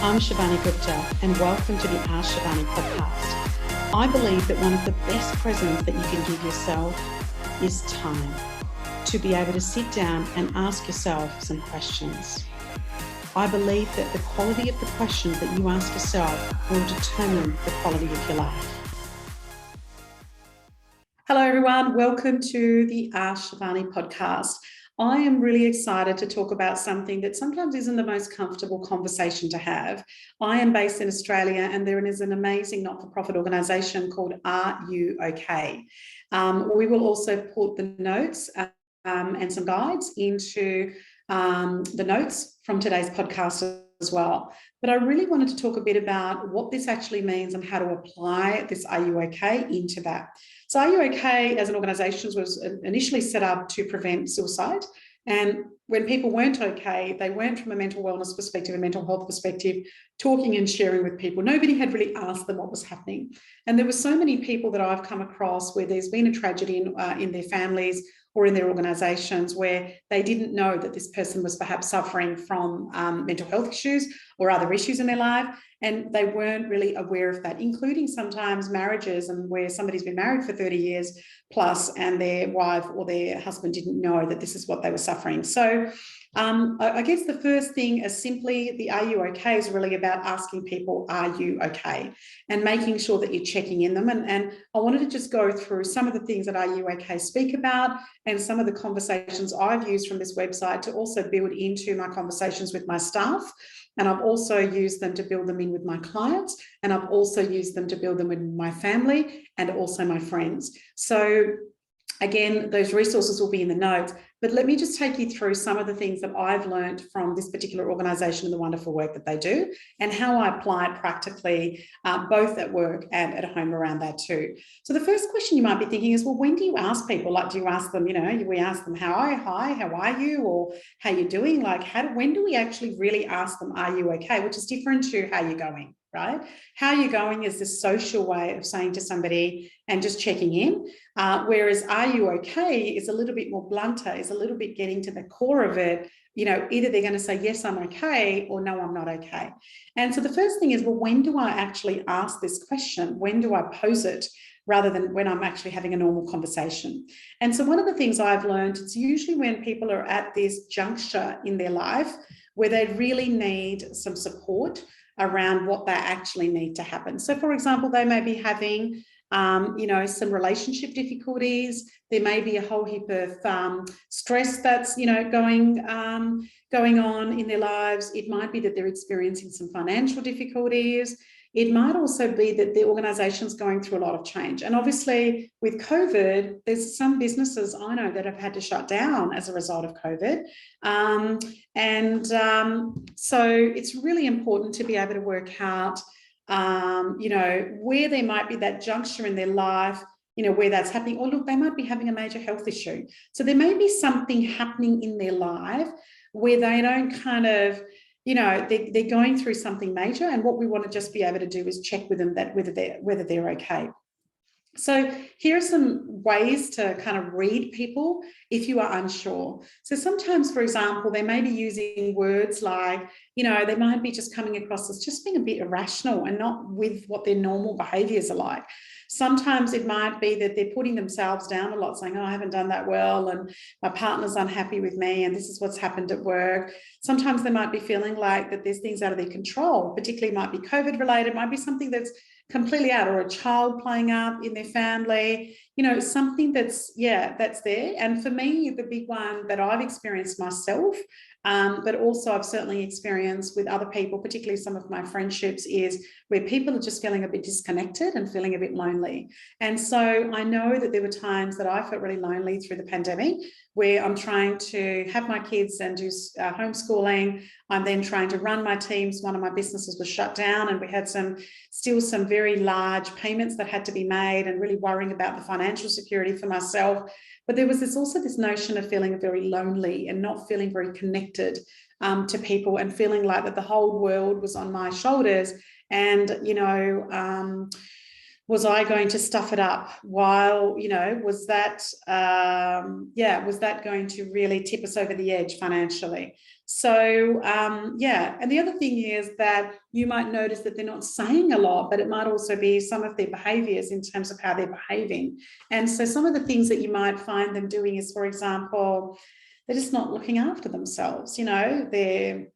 I'm Shivani Gupta and welcome to the Ask Shivani podcast. I believe that one of the best presents that you can give yourself is time to be able to sit down and ask yourself some questions. I believe that the quality of the questions that you ask yourself will determine the quality of your life. Hello everyone, welcome to the Ask Shivani podcast. I am really excited to talk about something that sometimes isn't the most comfortable conversation to have. I am based in Australia and there is an amazing not-for-profit organisation called Are You OK? We will also put the notes and some guides into the notes from today's podcast as well. But I really wanted to talk a bit about what this actually means and how to apply this Are You OK? Into that. So Are You OK? As an organisation was initially set up to prevent suicide. And when people weren't okay, they weren't from a mental wellness perspective, a mental health perspective, talking and sharing with people. Nobody had really asked them what was happening. And there were so many people that I've come across where there's been a tragedy in their families or in their organisations where they didn't know that this person was perhaps suffering from mental health issues or other issues in their life. And they weren't really aware of that, including sometimes marriages and where somebody's been married for 30 years plus and their wife or their husband didn't know that this is what they were suffering. So I guess the first thing is simply the Are You OK? Is really about asking people, are you okay? And making sure that you're checking in them. And I wanted to just go through some of the things that Are You OK? Speak about and some of the conversations I've used from this website to also build into my conversations with my staff. And I've also used them to build them in with my clients. And I've also used them to build them with my family and also my friends. So again, those resources will be in the notes, but let me just take you through some of the things that I've learned from this particular organisation and the wonderful work that they do and how I apply it practically, both at work and at home around that too. So the first question you might be thinking is, well, when do you ask people? Like, do you ask them, we ask them, hi, how are you? Or how you doing? Like, when do we actually really ask them, are you okay? Which is different to how you're going. Right? How you're going is this social way of saying to somebody and just checking in, whereas are you okay is a little bit more blunter, is a little bit getting to the core of it. Either they're going to say, yes, I'm okay, or no, I'm not okay. And so the first thing is, well, when do I actually ask this question? When do I pose it? Rather than when I'm actually having a normal conversation. And so one of the things I've learned, it's usually when people are at this juncture in their life where they really need some support around what they actually need to happen. So for example, they may be having, some relationship difficulties. There may be a whole heap of stress that's, going on in their lives. It might be that they're experiencing some financial difficulties. It might also be that the organisation's going through a lot of change. And obviously with COVID, there's some businesses I know that have had to shut down as a result of COVID. So it's really important to be able to work out, where there might be that juncture in their life, where that's happening. Or look, they might be having a major health issue. So there may be something happening in their life where they don't kind of, they're going through something major, and what we want to just be able to do is check with them that whether they're okay. So here are some ways to kind of read people if you are unsure. So sometimes, for example, they may be using words like, they might be just coming across as just being a bit irrational and not with what their normal behaviours are like. Sometimes it might be that they're putting themselves down a lot, saying, oh, I haven't done that well, and my partner's unhappy with me, and this is what's happened at work. Sometimes they might be feeling like that there's things out of their control, particularly might be COVID related, might be something that's completely out, or a child playing up in their family, something that's there. And for me, the big one that I've experienced myself, but also I've certainly experienced with other people, particularly some of my friendships, is where people are just feeling a bit disconnected and feeling a bit lonely. And so I know that there were times that I felt really lonely through the pandemic, where I'm trying to have my kids and do homeschooling. I'm then trying to run my teams. One of my businesses was shut down and we had still some very large payments that had to be made, and really worrying about the financial security for myself. But there was also this notion of feeling very lonely and not feeling very connected to people, and feeling like that the whole world was on my shoulders. And, was I going to stuff it up? While, was that going to really tip us over the edge financially? So yeah, and the other thing is that you might notice that they're not saying a lot, but it might also be some of their behaviors in terms of how they're behaving. And so some of the things that you might find them doing is, for example, they're just not looking after themselves. You know, their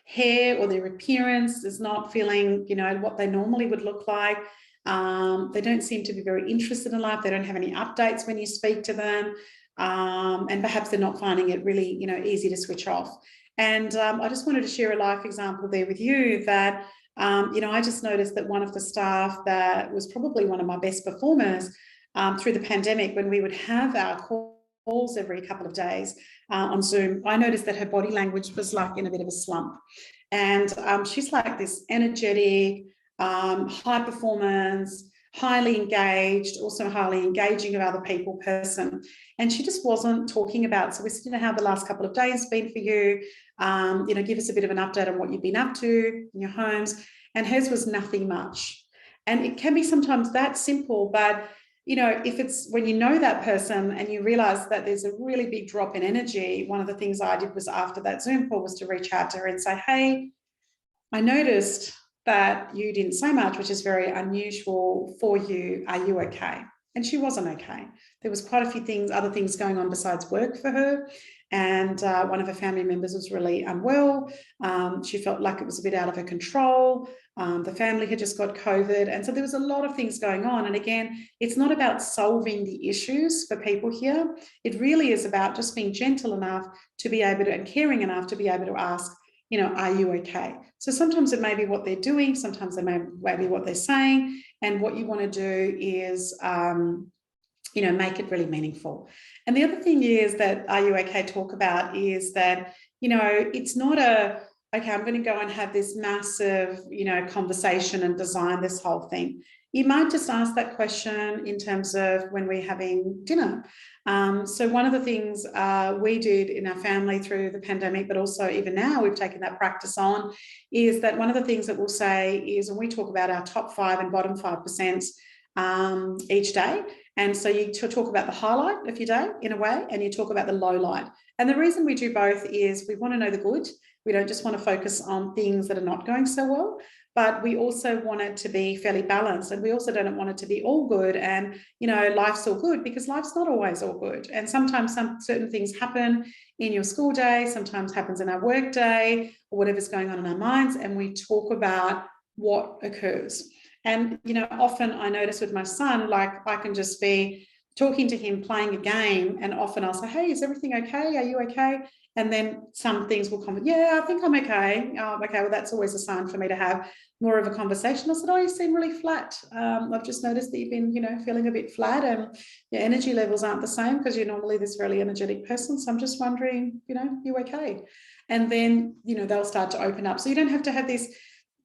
hair or their appearance is not feeling, you know, what they normally would look like. They don't seem to be very interested in life. They don't have any updates when you speak to them. And perhaps they're not finding it really, you know, easy to switch off. And I just wanted to share a life example there with you that, you know, I just noticed that one of the staff that was probably one of my best performers through the pandemic, when we would have our calls every couple of days on Zoom, I noticed that her body language was like in a bit of a slump. And she's like this energetic, high performance, highly engaged, also highly engaging of other people person. And she just wasn't talking about, so we're sitting down, how the last couple of days been for you, you know, give us a bit of an update on what you've been up to in your homes. And hers was nothing much. And it can be sometimes that simple, but you know, if it's when you know that person and you realize that there's a really big drop in energy, one of the things I did was after that Zoom call was to reach out to her and say, hey, I noticed that you didn't say much, which is very unusual for you. Are you okay? And she wasn't okay. There was quite a few things, other things going on besides work for her. And one of her family members was really unwell. She felt like it was a bit out of her control. The family had just got COVID. And so there was a lot of things going on. And again, it's not about solving the issues for people here. It really is about just being gentle enough to be able to, and caring enough to be able to ask, you know, are you okay? So sometimes it may be what they're doing, sometimes it may be what they're saying. And what you want to do is, you know, make it really meaningful. And the other thing is that Are You Okay talk about is that, you know, it's not a, okay, I'm going to go and have this massive, you know, conversation and design this whole thing. You might just ask that question in terms of when we're having dinner. So one of the things we did in our family through the pandemic, but also even now we've taken that practice on, is that one of the things that we'll say is when we talk about our top 5 and bottom 5% each day. And so you talk about the highlight of your day in a way, and you talk about the low light. And the reason we do both is we want to know the good. We don't just want to focus on things that are not going so well, but we also want it to be fairly balanced. And we also don't want it to be all good and, you know, life's all good, because life's not always all good. And sometimes certain things happen in your school day, sometimes happens in our work day, or whatever's going on in our minds. And we talk about what occurs. And, you know, often I notice with my son, like I can just be talking to him, playing a game, and often I'll say, hey, is everything okay? Are you okay? And then some things will come, yeah, I think I'm okay. Oh, okay, well, that's always a sign for me to have more of a conversation. I said, oh, you seem really flat. I've just noticed that you've been, you know, feeling a bit flat, and your energy levels aren't the same because you're normally this really energetic person. So I'm just wondering, you know, you okay? And then, you know, they'll start to open up. So you don't have to have this,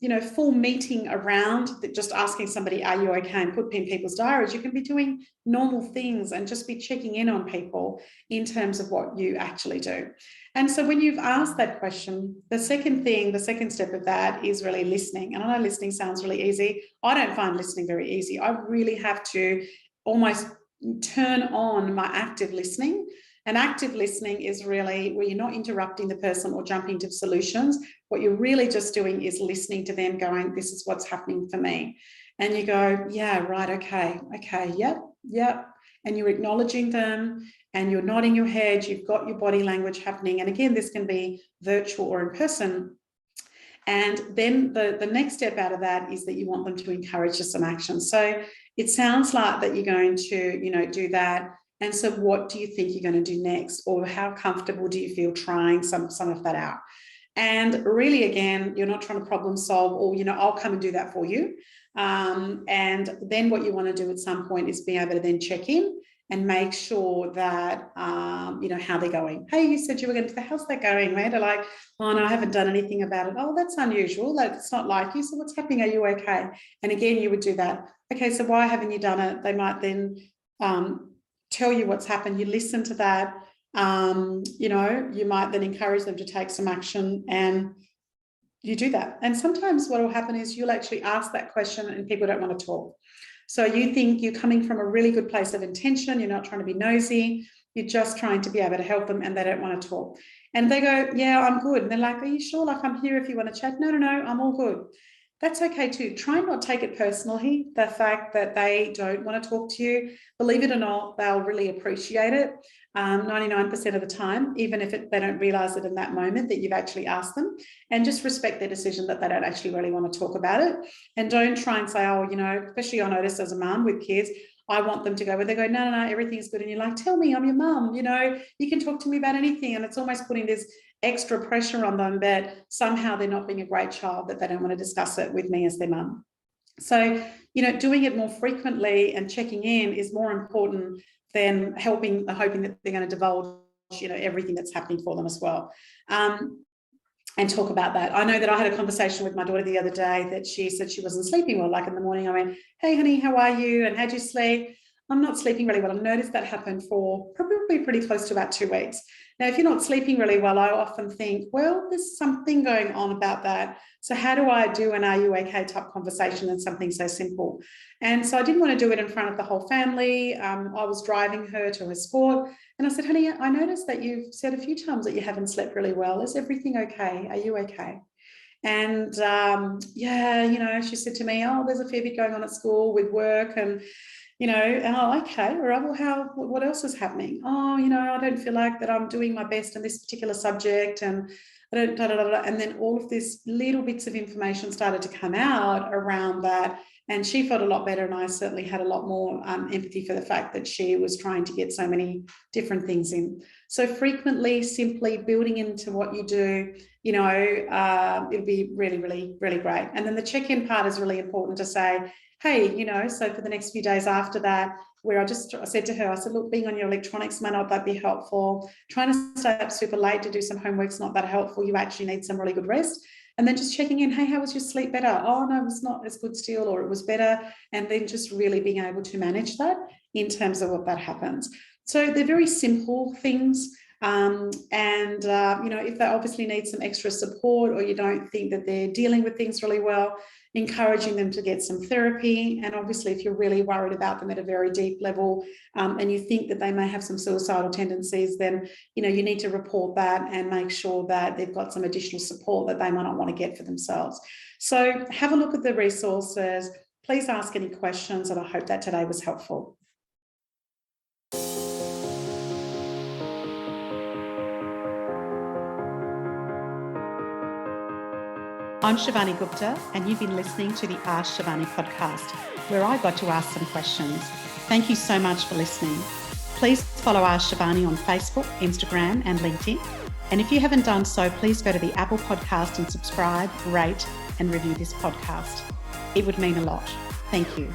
you know, full meeting around just asking somebody, are you okay, and put in people's diaries. You can be doing normal things and just be checking in on people in terms of what you actually do. And so when you've asked that question, the second step of that is really listening. And I know listening sounds really easy. I don't find listening very easy. I really have to almost turn on my active listening. And active listening is really where you're not interrupting the person or jumping to solutions. What you're really just doing is listening to them, going, this is what's happening for me. And you go, yeah, right, okay, yep. And you're acknowledging them and you're nodding your head, you've got your body language happening. And again, this can be virtual or in person. And then the next step out of that is that you want them to encourage some action. So it sounds like that you're going to, you know, do that. And so what do you think you're going to do next? Or how comfortable do you feel trying some of that out? And really, again, you're not trying to problem solve or, you know, I'll come and do that for you. And then what you want to do at some point is be able to then check in and make sure that, you know, how they're going. Hey, you said you were going to, how's that going, mate? They're like, oh, no, I haven't done anything about it. Oh, that's unusual. It's not like you. So what's happening? Are you okay? And again, you would do that. Okay, so why haven't you done it? They might then tell you what's happened. You listen to that. You know, you might then encourage them to take some action, and you do that. And sometimes what will happen is you'll actually ask that question and people don't want to talk. So you think you're coming from a really good place of intention. You're not trying to be nosy. You're just trying to be able to help them and they don't want to talk. And they go, yeah, I'm good. And they're like, are you sure? Like, I'm here if you want to chat. No, I'm all good. That's okay too. Try and not take it personally, the fact that they don't want to talk to you. Believe it or not, they'll really appreciate it 99% of the time, even if they don't realise it in that moment that you've actually asked them. And just respect their decision that they don't actually really want to talk about it. And don't try and say, oh, especially I notice as a mum with kids, I want them to go where they go, no, everything's good. And you're like, tell me, I'm your mum, you can talk to me about anything. And it's almost putting this extra pressure on them that somehow they're not being a great child, that they don't want to discuss it with me as their mum. So, doing it more frequently and checking in is more important than hoping that they're going to divulge, everything that's happening for them as well. And talk about that. I know that I had a conversation with my daughter the other day that she said she wasn't sleeping well. Like in the morning, I went, hey, honey, how are you? And how'd you sleep? I'm not sleeping really well. I've noticed that happen for probably pretty close to about 2 weeks. Now, if you're not sleeping really well, I often think, well, there's something going on about that. So how do I do an are you okay type conversation and something so simple? And so I didn't want to do it in front of the whole family. I was driving her to her sport. And I said, honey, I noticed that you've said a few times that you haven't slept really well. Is everything okay? Are you okay? And she said to me, oh, there's a fair bit going on at school with work and, oh, okay, all right, well, what else is happening? Oh, I don't feel like that I'm doing my best in this particular subject and I don't, and then all of these little bits of information started to come out around that. And she felt a lot better. And I certainly had a lot more empathy for the fact that she was trying to get so many different things in. So frequently, simply building into what you do, it'll be really, really, really great. And then the check-in part is really important to say, hey, so for the next few days after that, where I said to her, I said, look, being on your electronics might not that be helpful. Trying to stay up super late to do some homework's not that helpful. You actually need some really good rest. And then just checking in, hey, how was your sleep? Better? Oh, no, it's not as good still, or it was better. And then just really being able to manage that in terms of what that happens. So they're very simple things. If they obviously need some extra support or you don't think that they're dealing with things really well, encouraging them to get some therapy. And obviously, if you're really worried about them at a very deep level and you think that they may have some suicidal tendencies, then, you need to report that and make sure that they've got some additional support that they might not want to get for themselves. So have a look at the resources. Please ask any questions, and I hope that today was helpful. I'm Shivani Gupta, and you've been listening to the Ask Shivani podcast, where I got to ask some questions. Thank you so much for listening. Please follow Ask Shivani on Facebook, Instagram, and LinkedIn. And if you haven't done so, please go to the Apple podcast and subscribe, rate, and review this podcast. It would mean a lot. Thank you.